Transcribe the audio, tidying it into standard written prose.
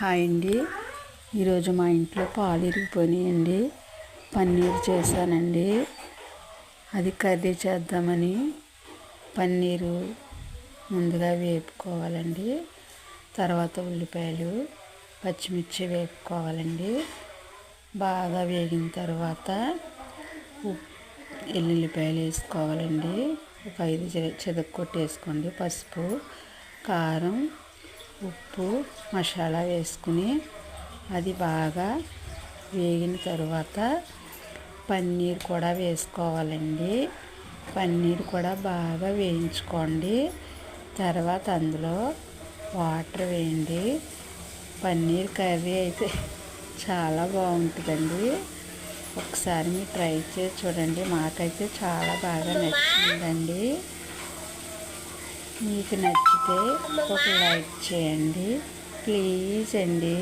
Hi అండి. ఈరోజు మా ఇంట్లో పాలు ఇరిగిపోయినాయండి. పన్నీర్ చేశానండి. అది కర్రీ చేద్దామని పన్నీరు ముందుగా వేపుకోవాలండి. తర్వాత ఉల్లిపాయలు పచ్చిమిర్చి వేపుకోవాలండి. బాగా వేగిన తర్వాత ఎల్లుల్లిపాయలు వేసుకోవాలండి. ఒక 5 చితక్కొట్టి వేసుకోండి. పసుపు, కారం, ఉప్పు, మసాలా వేసుకుని అది బాగా వేగిన తర్వాత పన్నీర్ కూడా వేసుకోవాలండి. పన్నీర్ కూడా బాగా వేయించుకోండి. తర్వాత అందులో వాటర్ వేయండి. పన్నీర్ కర్రీ అయితే చాలా బాగుంటుందండి. ఒకసారి మీరు ట్రై చేసి చూడండి. మాకైతే చాలా బాగా నచ్చిందండి. మీకు నచ్చితే ఒక లైక్ చేయండి ప్లీజ్ అండి.